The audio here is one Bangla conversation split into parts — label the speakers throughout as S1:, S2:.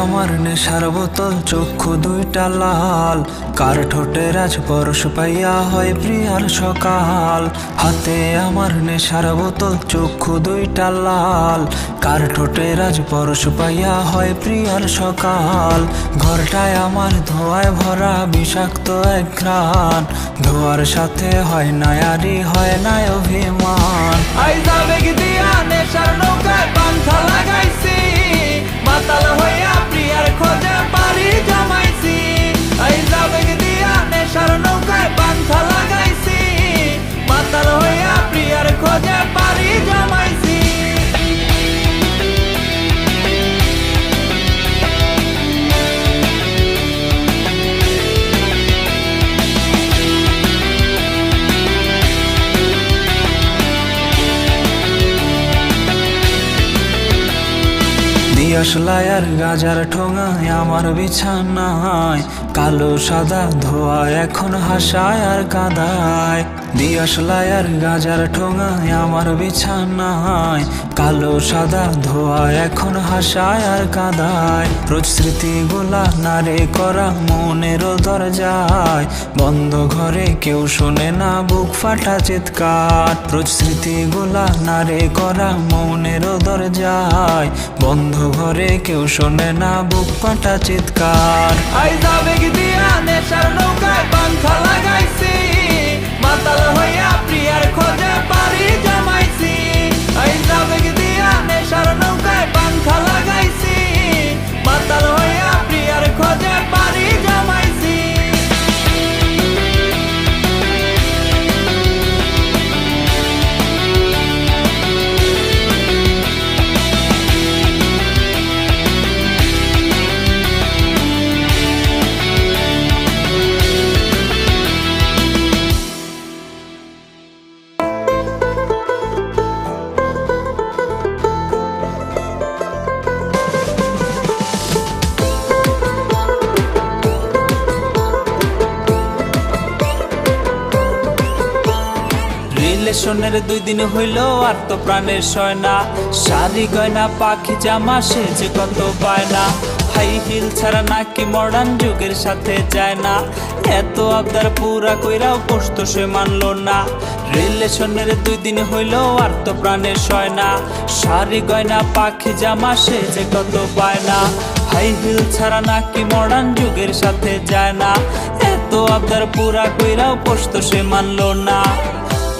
S1: আমার নেশার বোতল, চক্ষু দুইটা লাল, কার ঠোঁটে রাজ পরশ পাইয়া হয় প্রিয়ার সকাল। হাতে আমার নেশার বোতল, চক্ষু দুইটা লাল, কার ঠোঁটে রাজ পরশ পাইয়া হয় প্রিয়ার সকাল। ঘরটায় আমার ধোঁয়ায় ভরা বিষাক্ত এক ঘ্রাণ, ধোঁয়ার সাথে হয় না আরি হয় না অভিমান।
S2: আইজা বেগ দিয়া নেশার নৌকায় পাংখা লাগাইছি, মাতাল হইয়া প্রিয়ার খোঁজে পাড়ি জমাইছি। আইজা বেগ দিয়া নেশার নৌকায় পাংখা লাগাইছি, মাতাল হইয়া প্রিয়ার খোঁজে পাড়ি জমাইছি।
S1: দিয়াশলাই আর গাজার ঠোঙায় আমার বিছানায়, কালো সাদা ধোয়া এখন হাসায় আর কাদায়। দিয়াশলাই আর গাজার ঠোঙায় আমার বিছানায়, কালো সাদা ধোয়া এখন হাসায় আর কাদায়। রোজ স্মৃতিগুলা নারে করা মনের দরজায়, বন্ধ ঘরে কেউ শোনে না বুক ফাটা চিৎকার। রোজ স্মৃতিগুলা নারে করা মনের দরজায়, বন্ধ ঘরে কেউ শোনে না বুক ফাটা চিৎকার।
S2: আইজা বেগ দিয়া নেশার নৌকায় পাংখা লাগাইছি, মাতাল হইয়া প্রিয়ার খোঁজে পাড়ি জমাইছি। আইজা বেগ দিয়া নেশার নৌকায় পাংখা লাগাইছি, মাতাল হইয়া প্রিয়ার খোঁজে পাড়ি জমাইছি।
S3: রিলেশনের 2 দিন হইল আর তো প্রাণের সয়না, শাড়ি গয়না পাখি জামা সে যে কত পায় না। হাই হিল ছাড়া নাকি মডার্ন যুগের সাথে যায় না, এত আবদার পুরা কইরাও পোস্ত সে মানলো না। রিলেশনের 2 দিন হইল আর তো প্রাণের সয়না, শাড়ি গয়না পাখি জামা সে যে কত পায় না। হাই হিল ছাড়া নাকি মডার্ন যুগের সাথে যায় না, এত আবদার পুরা কইরাও পোস্ত সে মানলো না।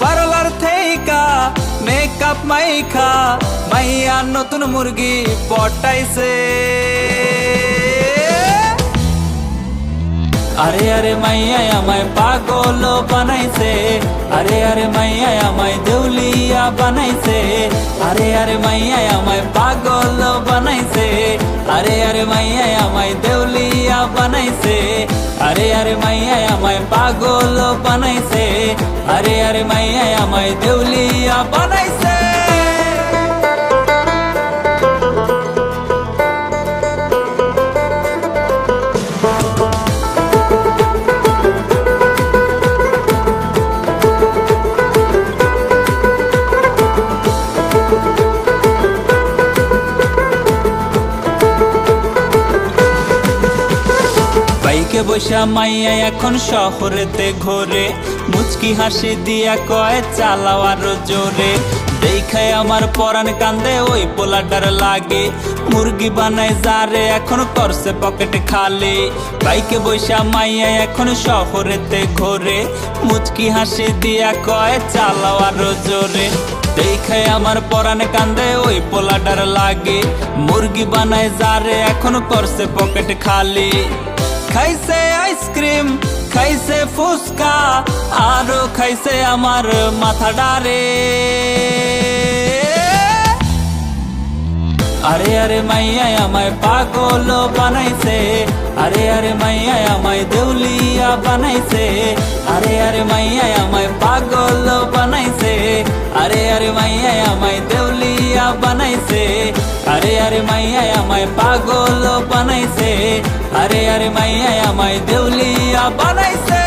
S3: পার্লার থেইকা মেকআপ মাইখা মাইয়া নতুন মুরগি পটাইছে। আরে আরে মাইয়া আমায় পাগল বানাইছে, আরে আরে মাইয়া আমায় দেউলিয়া বানাইছে। আরে আরে মাইয়া আমায় পাগল বানাইছে, আরে আরে মাইয়া আমায় দেউলিয়া বানাইছে। আরে আরে মাইয়া আমায় পাগল বানাইছে, আরে আরে মাইয়া আমায় দেউলিয়া বানাইছে। বাইকে বসা মাইয়া এখন শহরেতে ঘোরে, মুচকি হাসি দিয়া কয় চালাও আরো জোরে। দেখায় আমার পরাণ কান্দে ওই পোলাটার লাগে, মুরগি বানায় যারে এখন করছে পকেট খালি। বাইকে বসা মাইয়া এখন শহরেতে ঘোরে, মুচকি হাসি দিয়া কয় চালাও আরো জোরে। দেখায় আমার পরাণ কান্দে ওই পোলাটার লাগে, মুরগি বানায় যারে এখন করছে পকেট খালি। খাইছে আইসক্রিম খাইছে ফুচকা আরো খাইছে আমার মাথা ডারে। আরে আরে মাইয়া আমায় পাগল বানাইছে, আরে আরে মাইয়া আমায় দেউলিয়া বানাইছে। আরে আরে মাইয়া আমায় পাগল বানাইছে, আরে আরে মাইয়া আমায় দেউলিয়া বানাইছে। আরে আরে মাইয়া আমায় পাগল বানাইছে, আরে আরে মাইয়া আমায় দেউলিয়া বানাইছে।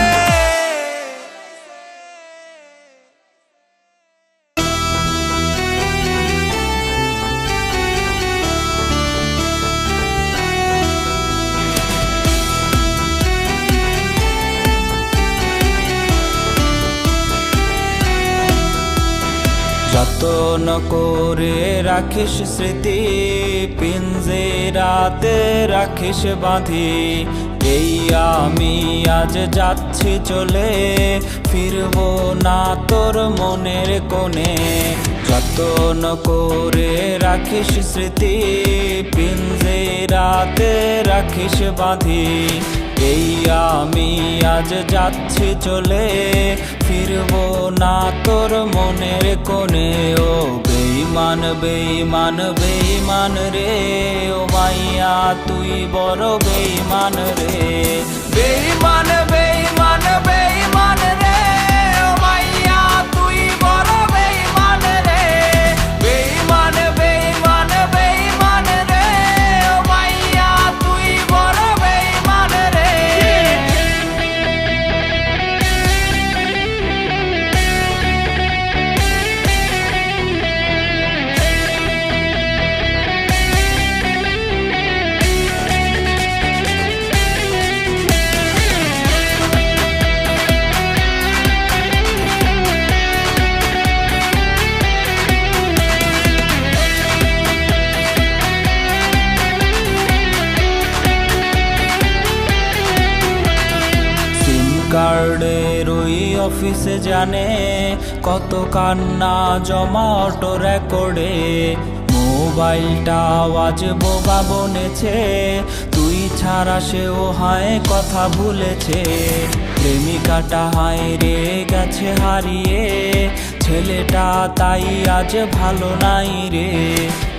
S3: যতন করে রাখিস স্মৃতি, পিঞ্জরাতে রাখিস বাঁধি। এই আমি আজ যাচ্ছি চলে, ফিরবো না তোর মনের কোণে। যতন করে রাখিস স্মৃতি, পিঞ্জরাতে রাখিস বাঁধি। এই আমি আজ যাচ্ছি চলে, ফিরবো না তোর মনের কোণে। ও বেঈমান বেঈমান বেঈমান রে, ও মাইয়া তুই বড় বেঈমান রে।
S2: বেঈমান বেঈমান বেঈমান রে, ও মাইয়া তুই বড় বেঈমান রে। বেঈমান বেঈমান বেঈমান রে, ও মাইয়া তুই বড় বেঈমান রে।
S3: কার্ডের ওই অফিসে জানে কত কান্না জমা অটো রেকর্ডে। মোবাইলটা আওয়াজ বোবা বনেছে, তুই ছাড়া সেও হায় কথা ভুলেছে। প্রেমিকাটা হায় রে গেছে হারিয়ে, ছেলেটা তাই আজ ভালো নাই রে।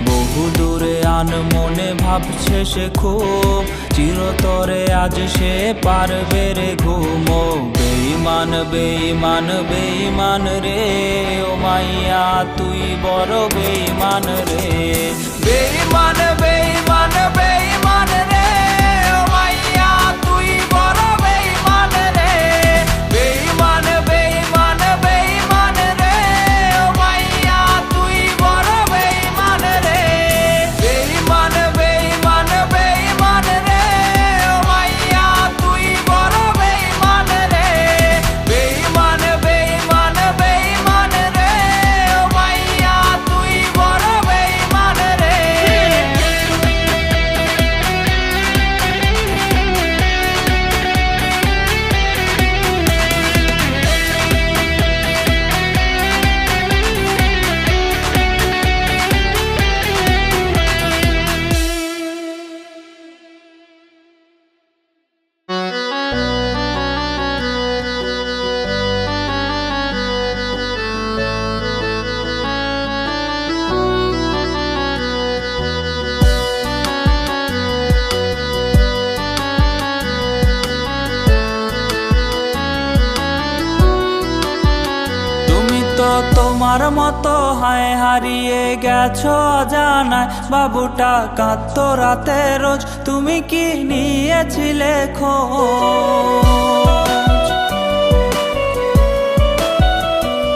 S3: বহু দূরে আনমনে ভাবছে সে খুব, চিরতরে আজ সে পারবে রে ঘুম। ও বেঈমান বেঈমান বেঈমান রে, ও মাইয়া তুই বড় বেঈমান রে।
S2: বেঈমান বেঈমান বেঈমান রে, ও মাইয়া তুই বড় বেঈমান রে। বেঈমান বেঈমান বেঈমান রে, ও মাইয়া তুই বড় বেঈমান রে। বেঈমান বেঈমান বেঈমান রে, ও মাইয়া তুই বড় বেঈমান রে। বেঈমান বেঈমান বেঈমান রে, ও মাইয়া তুই বড় বেঈমান রে।
S3: তোমার মতো হায় হারিয়ে গেছো অজানায়, বাবুটা কাঁদতো রাতে রোজ, তুমি কি নিয়েছিলে খোঁজ?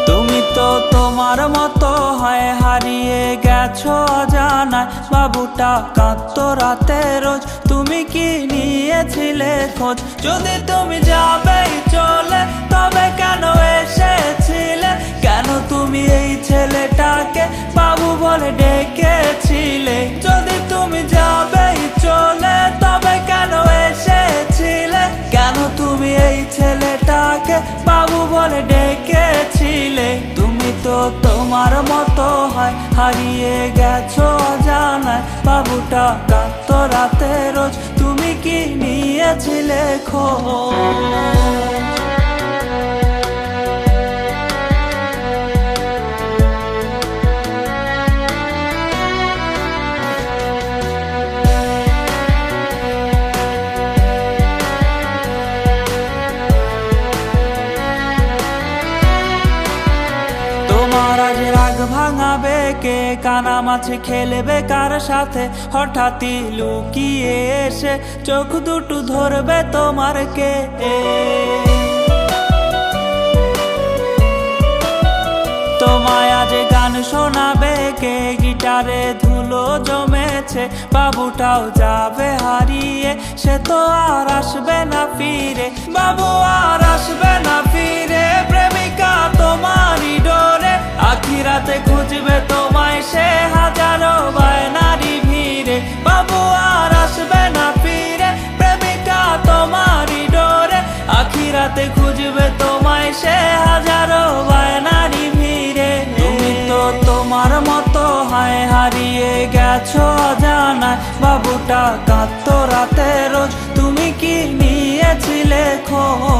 S3: তুমি তো তোমার মতো হায় হারিয়ে গেছো অজানায়, বাবুটা কাঁদতো রাতে রোজ, তুমি কি নিয়েছিলে খোঁজ? যদি তুমি যাবেই চলে তবে কেন এসেছিলে? কেন তুমি এই ছেলেটাকে বাবু বলে ডেকেছিলে? যদি তুমি যাবেই চলে তবে কেন এসেছিলে? কেন তুমি এই ছেলেটাকে বাবু বলে ডেকেছিলে? তুমি তো তোমার মতো হয় হারিয়ে গেছো অজানায়, বাবুটা কাঁদতো রাতে রোজ, তুমি কি নিয়েছিলে খোঁজ? তোমার আজ রাগ ভাঙাবে কে? কানামাছি খেলবে কার সাথে? হঠাৎই লুকিয়ে এসে চোখ দুটো ধরবে তোমার কে? তোমায় আজ গান শোনাবে কে? গিটারে ধুলো জমেছে, বাবুটাও যাবে হারিয়ে, সে তো আর আসবে না ফিরে। বাবু আর আসবে না ফিরে, প্রেমিকা তোমারই ডোরে আখিরাতে খুঁজবে তোমায় সে হাজারো বায়নারি ভিড়ে, বাবু আর আসবে না ফিরে, প্রেমিকা তোমারই ডোরে। আখিরাতে খুঁজবে তোমায় সে হাজারো বায়নারি ভিড়ে। তুমি তো তোমার মতো হায় হারিয়ে গেছো অজানায়, বাবুটা কাঁদতো রাতে রোজ, তুমি কি নিয়েছিলে খোঁজ?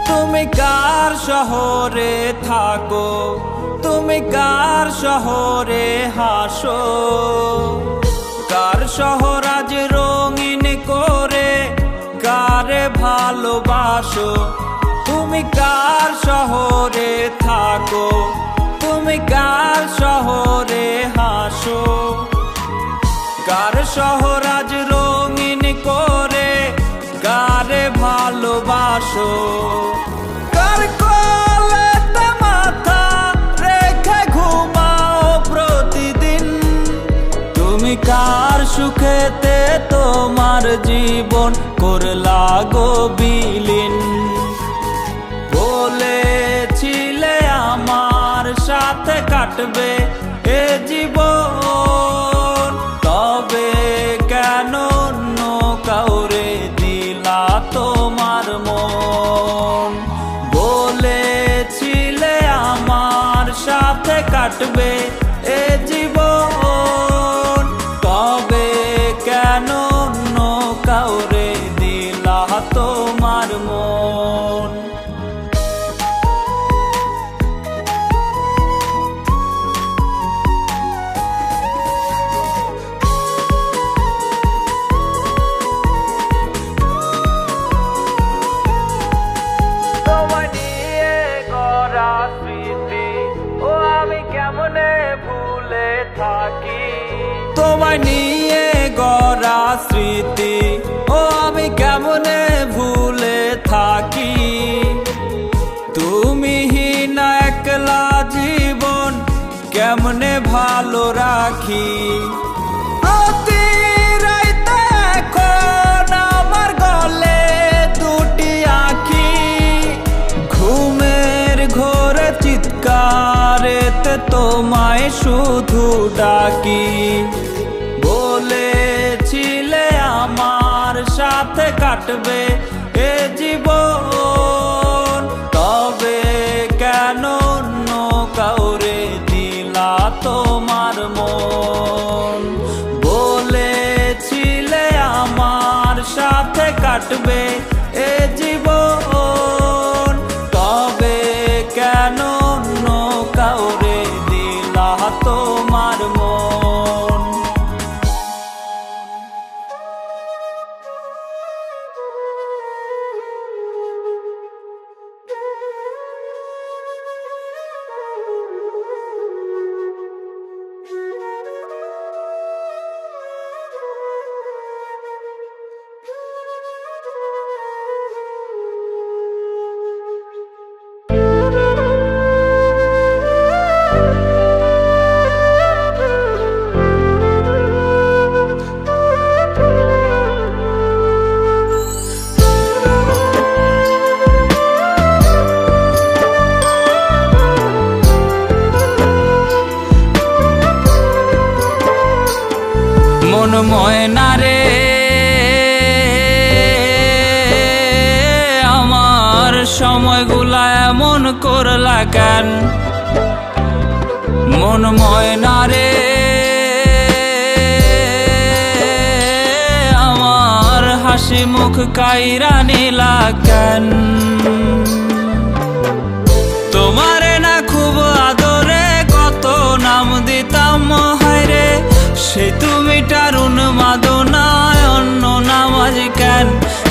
S3: তুমি কার শহরে থাকো, তুমি কার শহরে হাসো, কার শহর আজ রঙিন করে কারে ভালোবাসো। তুমি কার শহরে থাকো, তুমি কার শহরে হাসো, কার শহর আজ রঙিন করে কারে ভালোবাসো। কার কোলেতে মাথা রেখে ঘুমাও প্রতিদিন, তুমি কার সুখেতে তোমার জীবন করলা গো বিলীন। বলেছিলে আমার সাথে কাটবে এ জীবন, তবে কেন অন্য কাউরে দিলা তোমার মন। বলেছিলে আমার সাথে কাটবে এ জীবন, তবে কেন অন্য কাউরে দিলা তোমার মন। তোমায় নিয়ে গড়া স্মৃতি ও আমি কেমনে ভুলে থাকি, তোমায় নিয়ে গড়া স্মৃতি ও আমি কেমনে ভুলে থাকি। তুমি হীনা একলা জীবন কেমনে ভালো রাখি। অতিরাইতে এখন আমার গলে দুটি আঁখি, ঘুমের ঘোরে চিৎকারেতে তোমায় শুধু ডাকি। বলেছিলে আমার সাথে কাটবে এ জীবন, তবে কেন অন্য কাউরে দিলা তোমার মন। বলেছিলে আমার সাথে কাটবে এ জীবন, তবে কেন অন্য কাউরে দিলা তোমার মন। মন ময়না রে আমার সময়গুলা এমন করলা কেন। মন ময়না রে আমার হাসি মুখ কাইরা নিলা কেন। তোমারে না খুব আদরে কত নাম দিতাম হায়রে, সে তুমি টারুন মাদনায় অন্য নাম আজ কেন।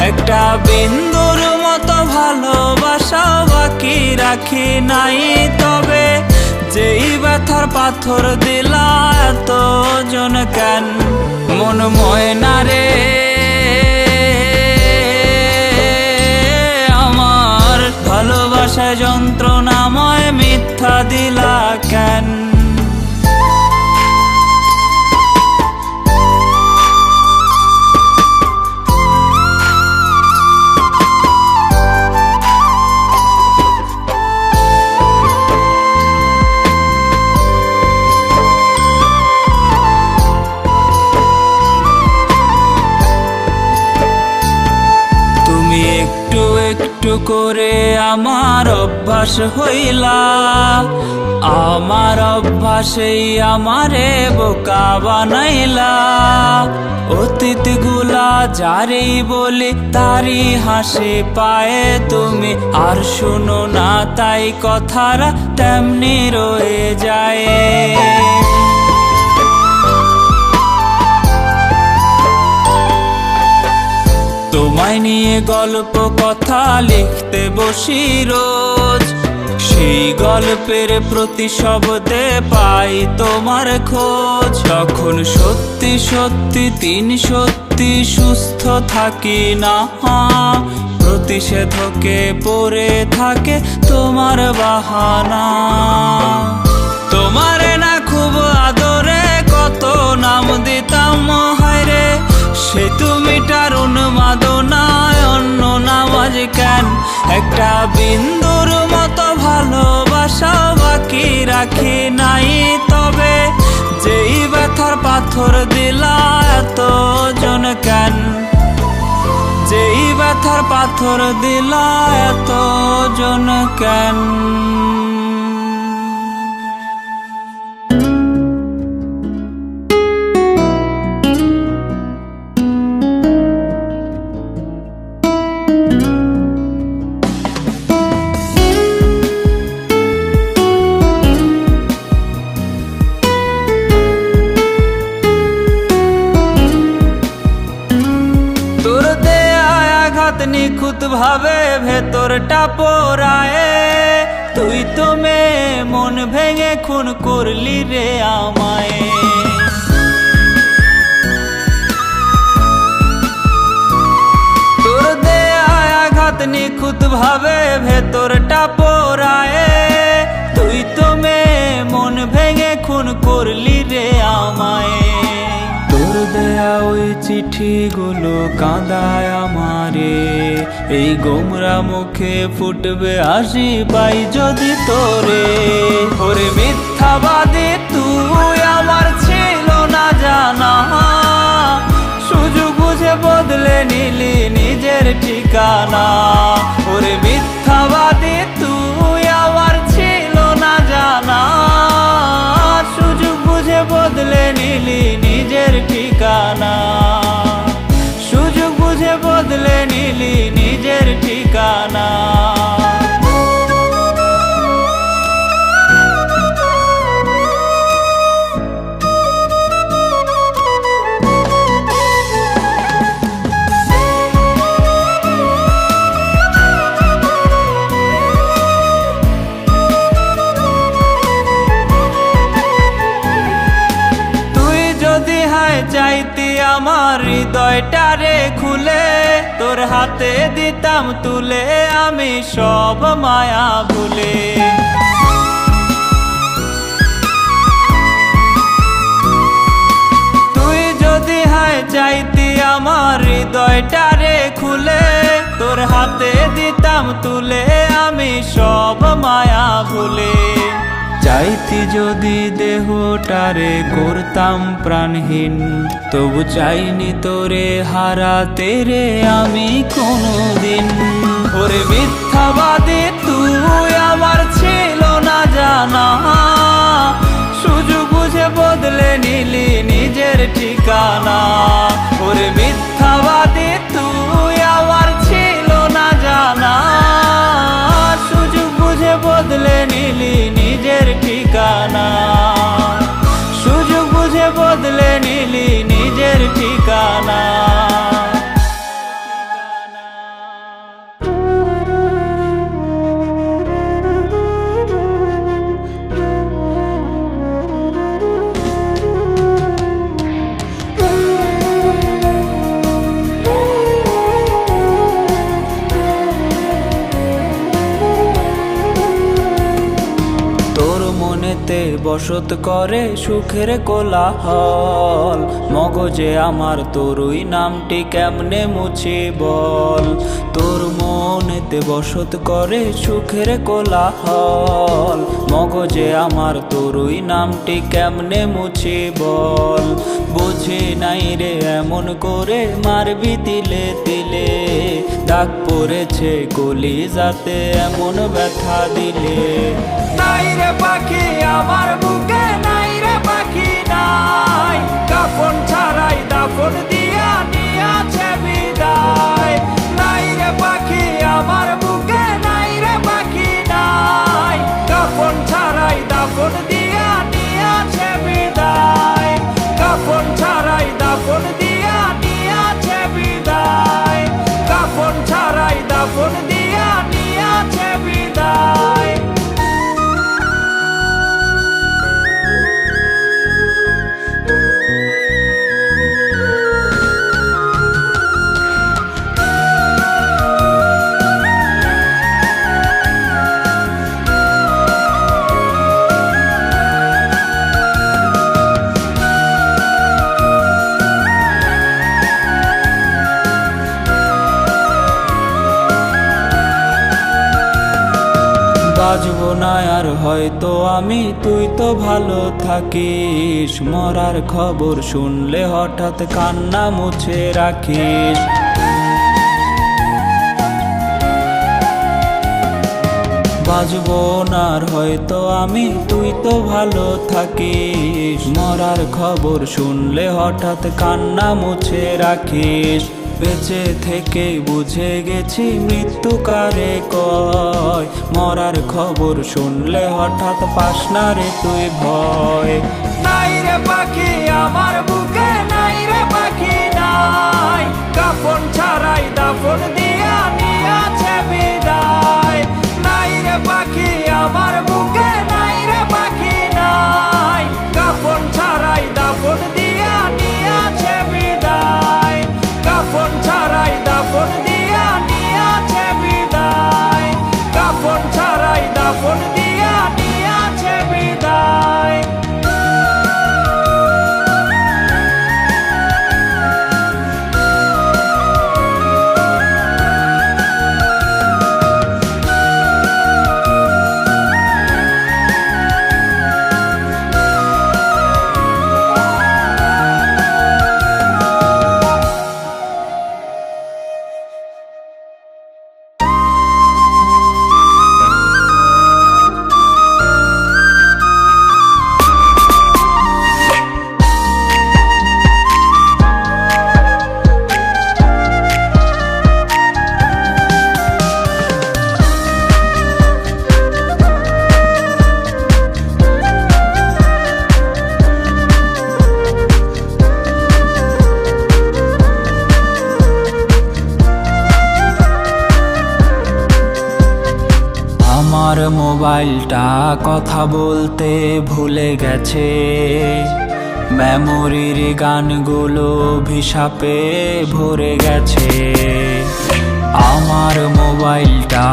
S3: একটা বিন্দুর মতো ভালোবাসা বাকি রাখি নাই, তবে যেই ব্যথার পাথর দিলা এত জন কেন। মন ময়না রে আমার ভালোবাসা ধোঁকা দিলা কেন? একটু একটু করে আমার অভ্যাস হইলা, আমার অভ্যাসেই আমারে বোকা বানাইলা। অতীত গুলা যারেই বলি তারই হাসি পায়ে তুমি, আর শুনো না তাই কথারা তেমনি রয়ে যায়। তোমায় নিয়ে গল্প কথা লিখতে বসি রোজ, সেই গল্পের প্রতি শব্দে পাই তোমার খোঁজ। যখন সত্যি সত্যি সত্যি সুস্থ থাকি না, প্রতিষেধকে পড়ে থাকে তোমার বাহানা। তোমারে না খুব আদরে কত নাম দিতাম হায়রে, সে তুমি টারুন মাদনায় অন্য নামাজ কেন? একটা বিন্দুর মতো ভালোবাসা বাকি রাখি নাই, তবে যেই ব্যথার পাথর দিলা এত জন কেন? যেই ব্যথার পাথর দিলা এত জন কেন? নিখুঁত ভাবে ভেতরটা পোড়ায়ে, তুই তো মেয়ে মন ভেঙে খুন করলি রে আমায়। তোর দেয়া আঘাত নিখুঁত ভাবে ভেতরটা পোড়ায়ে, তুই তো মেয়ে মন ভেঙে খুন করলি রে আমায়। তোর দেয়া ওই চিঠিগুলো কাঁদায় আমারে, এই গোমরা মুখে ফুটবে হাসি পাই যদি তোরে। ওরে মিথ্যাবাদী তুই আমার ছিল না জানা, সুযোগ বুঝে বদলে নিলি নিজের ঠিকানা। ওরে মিথ্যাবাদী তুই আমার ছিল না জানা, সুযোগ বুঝে বদলে নিলি নিজের ঠিকানা। সুযোগ বুঝে বদলে নিলি নিজের ঠিকানা। চাইতি আমার হৃদয়টারে খুলে, তোর হাতে দিতাম তুলে আমি সব মায়া ভুলে। তুই যদি হায় চাইতি আমার হৃদয়টারে খুলে, তোর হাতে দিতাম তুলে আমি সব মায়া ভুলে। চাইতি যদি দেহটারে করতাম প্রাণহীন, তবু চাইনি তোরে হারাতে রে আমি কোনোদিন। ওরে মিথ্যাবাদী তুই আমার ছিল না জানা, সুযোগ বুঝে বদলে নিলি নিজের ঠিকানা। ওরে মিথ্যাবাদী তুই আমার ছিল না জানা, সুযোগ বুঝে বদলে নিলি নিজের ঠিকানা। সুযোগ বুঝে বদলে নিলি নিজের ঠিকানা। বসত করে সুখের কোলাহল। মগজে আমার তোরই নামটি কেমনে মুছি বল। তোর মনেতে বসত করে সুখের কোলাহল। মগজে আমার তোরই নামটি কেমনে মুছি বল। বুঝি নাই রে এমন করে মারবি তিলে তিলে, দাগ পড়েছে কলিজাতে এমন ব্যথা দিলে।
S2: নাই রে পাখি আমার বুকে, নাই রে পাখি নাই, কাফন ছাড়াই দাফন দিয়া নিয়াছে বিদায়। নাই রে পাখি আমার বুকে, নাই রে পাখি নাই, কাফন ছাড়াই দাফন দিয়া নিয়াছে বিদায়। কাফন ছাড়াই দাফন দিয়া নিয়াছে বিদায়। কাফন ছাড়াই দাফন দিয়া নিয়াছে বিদায়।
S3: বাজবো না আর হয়তো আমি, তুই তো ভালো থাকিস। মরার খবর শুনলে হঠাৎ কান্না মুছে রাখিস। বাজবো না আর হয়তো আমি, তুই তো ভালো থাকিস। মরার খবর শুনলে হঠাৎ কান্না মুছে রাখিস। বেঁচে থেকে বুঝে গেছি মৃত্যু কারে কয়। মরার খবর শুনলে হঠাৎ পাস না রে তুই ভয়।
S2: নাই রে পাখি আমার বুকে, নাই রে পাখি নাই, কাফন ছাড়াই দাফন দিয়া নিয়াছে বিদায়। নাই রে পাখি আমার বুকে, নাই রে পাখি নাই, কাফন ছাড়াই দাফন দিয়া নিয়াছে বিদায়। কাফন ছাড়াই দাফন দিয়া নিয়াছে বিদায়। কাফন ছাড়াই দাফন দিয়া নিয়াছে বিদায়।
S3: আমার মোবাইলটা কথা বলতে ভুলে গেছে। মেমোরির গানগুলো ভিসাপে ভরে গেছে। আমার মোবাইলটা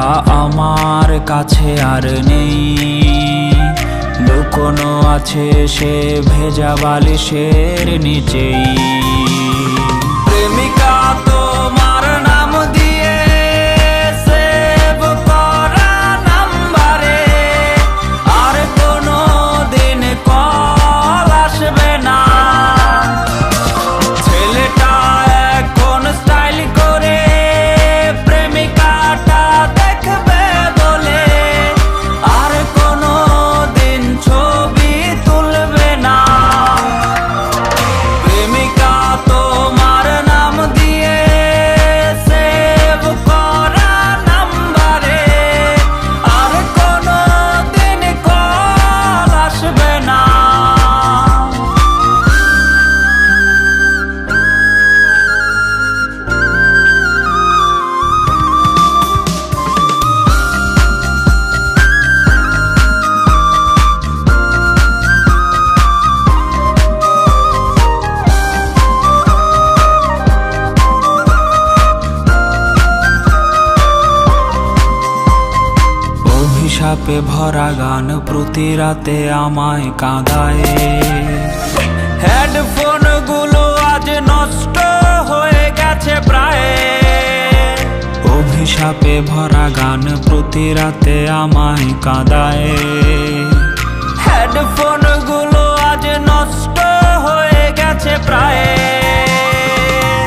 S3: আমার কাছে আর নেই, লুকোনো আছে সে ভেজা বালিশের নিচেই। প্রেমিকা তোমার নাম দিয়ে সেভ করা নাম্বারে আর কোনো দিন কল আসবে না। ছেলেটা এখন স্টাইল করে প্রেমিকাটা দেখবে বলে আর কোনো দিন ছবি তুলবে না। প্রেমিকা তো
S1: অভিশাপে ভরা গান প্রতি রাতে আমায় কাঁদায়।
S3: হেডফোন গুলো আজ নষ্ট হয়ে গেছে প্রায়।
S1: অভিশাপে ভরা গান প্রতি রাতে আমায় কাঁদায়।
S3: হেডফোন গুলো আজ নষ্ট হয়ে গেছে প্রায়।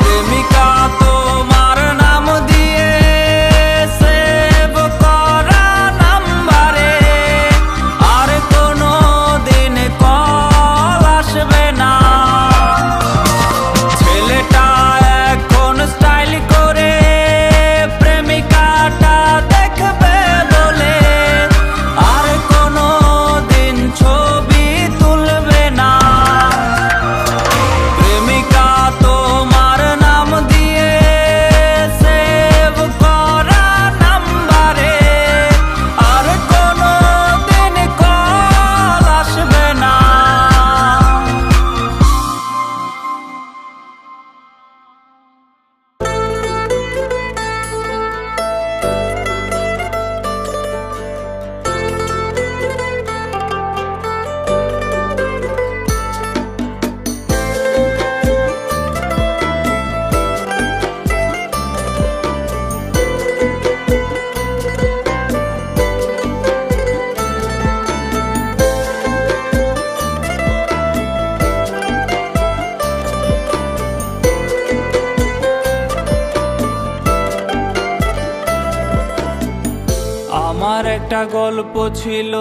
S3: প্রেমিকা তোমার নাম দিয়ে সেভ করা নাম্বারে আর কোনো দিন কল আসবে না। ছেলেটা এখন স্টাইল করে প্রেমিকাটা দেখবে বলে আর কোনো দিন ছবি তুলবে না। প্রেমিকা তোমার নাম দিয়ে সেভ করা নাম্বারে আর কোনো দিন কল আসবে না। আমার একটা গল্প ছিল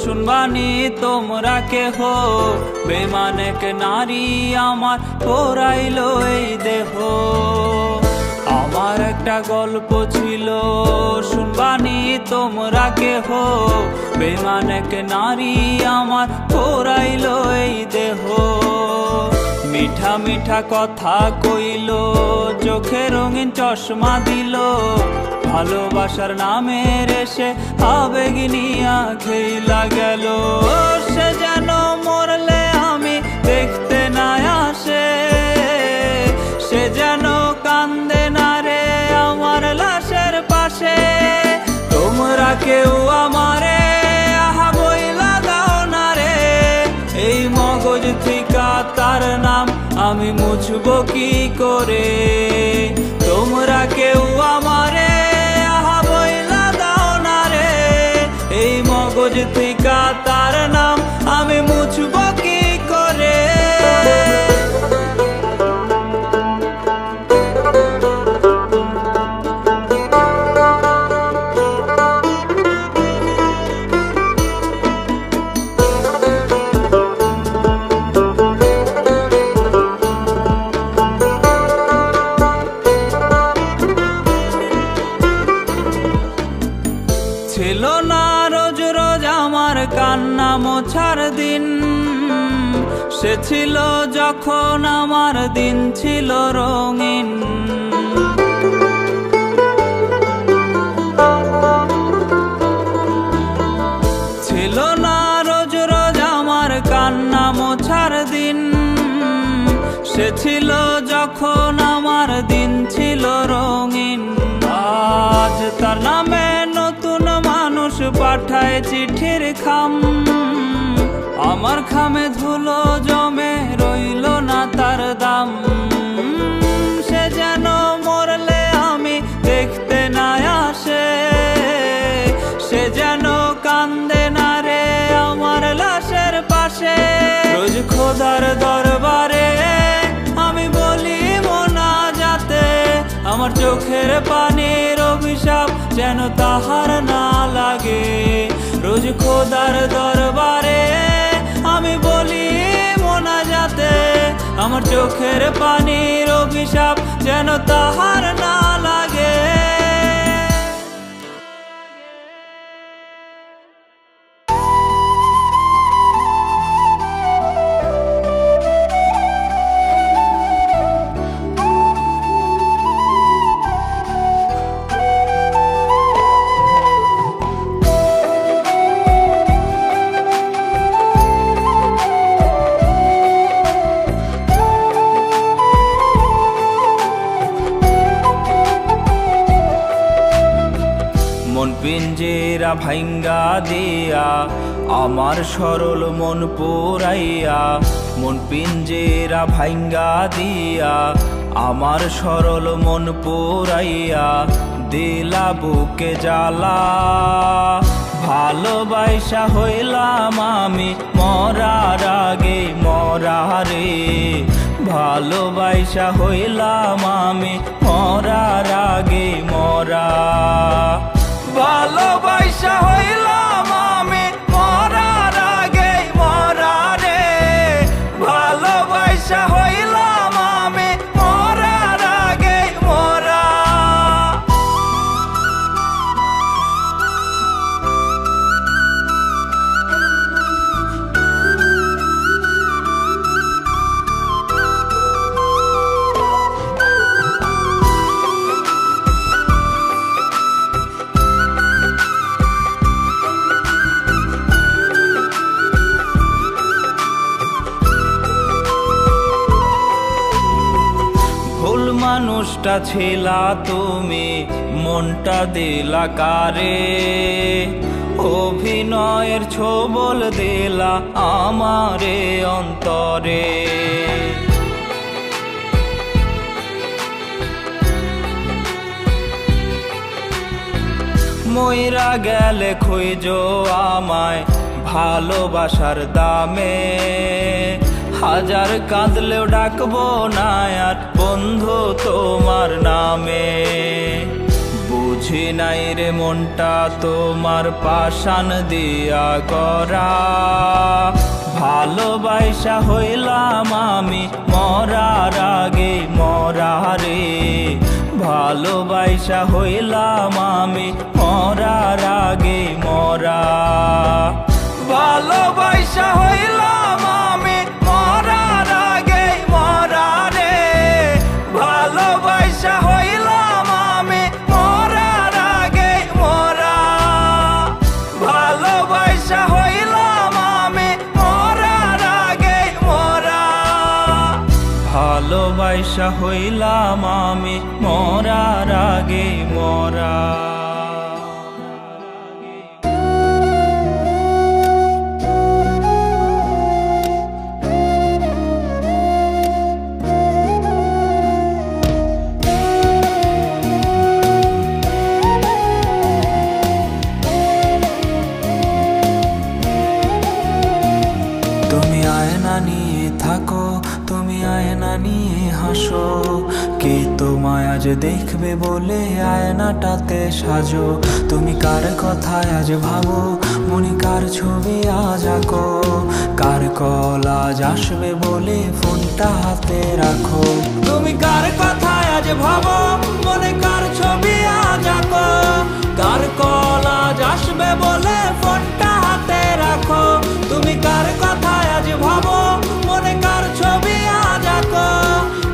S3: শুনবানি তোমরা কেহ, বেমান এক নারী আমার পোড়াইলো এই দেহ। আমার একটা গল্প ছিল শুনবানি তোমরা কেহ, বেমান এক নারী আমার পোড়াইলো এই দেহ। মিঠা মিঠা কথা কইলো, চোখে রঙিন চশমা দিল, ভালোবাসার নামের এসে আবেগ নিয়া খেলা গেল। সে যেন মরলে আমি দেখতে না আসে, সে যেন কান্দে না রে আমার লাশের পাশে। তোমরা কেউ আমারে আহা বইলা দাও না রে, এই মগজ থিকা তার নাম আমি মুছবো কি করে। তোমরা কেউ আমারে আহা বইলা দাও না রে, এই মগজ থিকা তার নাম আমি মুছবো কি করে। ছিল না রোজ রোজ আমার কান্না মোছার দিন, সে ছিল যখন আমার দিন ছিল রঙিন। ছিল না রোজ রোজ আমার কান্না মোছার দিন, সে ছিল যখন আমার দিন ছিল রঙিন। আজ তার নামে নতুন মানুষ পাঠায় চিঠির খাম, আমার খামে ধুলো জমে রইল না তার দাম। সে যেন মরলে আমি দেখতে না আসে, সে যেন কান্দে না রে আমার লাশের পাশে। রোজ খোদার দরবারে আমি বলি মোনাজাতে, আমার চোখের পানির অভিশাপ যেন তাহার না লাগে। রোজ খোদার দরবারে আমি বলি মোনাজাতে, আমার চোখের পানির অভিশাপ যেন তাহার না লাগে। ভাইঙ্গা দিয়া আমার সরল মন পোড়াইয়া, মন পিঞ্জেরা ভাইঙ্গা দিয়া আমার সরল মন পোড়াইয়া, দিলা বুকে জ্বালা। ভালোবাসা হইলাম আমি মরার আগে মরা রে, ভালোবাসা হইলাম আমি মরার আগে মরা।
S2: ভালোবাসা হইলাম আমি মরার আগে মরা রে, ভালোবাসা হইলাম আমি মরার আগে মরা।
S3: ভুল মানুষটা ছিলা তুমি, মনটা দিলা কারে, অভিনয়ের ছোবল দিলা আমারে অন্তরে। মইরা গেলে খুঁজো আমায় ভালোবাসার দামে, হাজার কাঁদলেও ডাকবো না আর বন্ধু তোমার নামে। বুঝি নাই রে মনটা তোমার পাষাণ দিয়া করা, ভালোবাসা হইলাম আমি মরার আগে মরা রে, ভালোবাসা হইলাম আমি মরার আগে মরা।
S2: ভালোবাসা হইলাম আমি মরার আগে মরা রে, ভালোবাসা হইলাম আমি মরার আগে মরা। ভালোবাসা হইলাম আমি মরার আগে মরা।
S3: ভালোবাসা হইলাম আমি মরার আগে মরা।
S1: তুমি আয়না নিয়ে থাকো, তুমি আয়না নিয়ে হাসো, কে তোমায় আজ দেখবে বলে আয়নাটাতে সাজো। তুমি কার কথায় আজ ভাবো, মনে কার ছবি আজ আঁকো, কার কল আজ আসবে বলে ফোনটা হাতে রাখো।
S2: তুমি কার কথায় আজ ভাবো, মনে কার ছবি আজ আঁকো, কার কল আজ আসবে বলে ফোনটা হাতে রাখো। তুমি কার কথায় আজ ভাবো, মনে কার ছবি আজ আঁকো,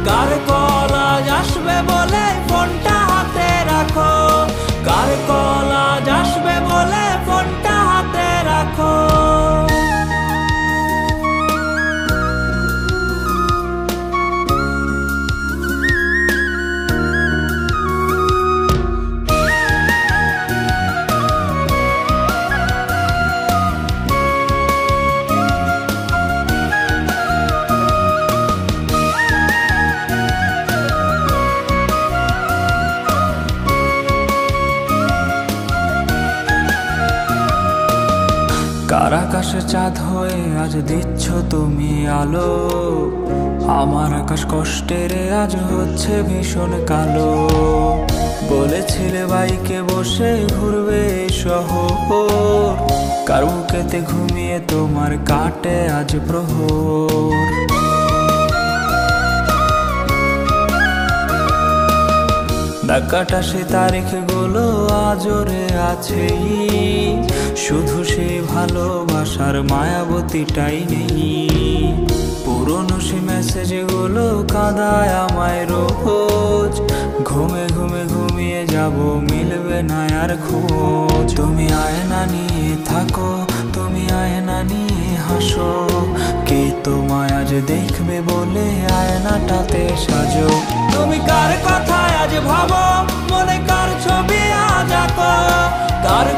S2: কার কল আজ আসবে বলে ফোনটা হাতে রাখো, কার কল আজ আসবে বলে ফোনটা হাতে রাখো।
S1: কার আকাশে চাঁদ হয়ে আজ দিচ্ছ তুমি আলো, আমার আকাশ কষ্টের আজ হচ্ছে ভীষণ কালো। বলেছিলে বাইকে বসে ঘুরবে শহর, কার বুকেতে ঘুমিয়ে তোমার কাটে আজ প্রহর। ডাকাটা সে তারিখগুলো আজরে আছেই, শুধু সে ভালোবাসার মায়াবতীটাই নেই। পুরনো সে মেসেজগুলো কাঁদায় আমায় রোজ, ঘুমে ঘুমে ঘুমিয়ে যাব মিলবে না আর খোঁজ। তুমি আয়না নিয়ে থাকো, তুমি আয়না নিয়ে হাসো, কে তোমায় আজ দেখবে বলে আয়নাটাতে সাজো।
S2: তুমি কার কথায় আজ ভাবো, মনে কার ছবি আজ আঁকো, কার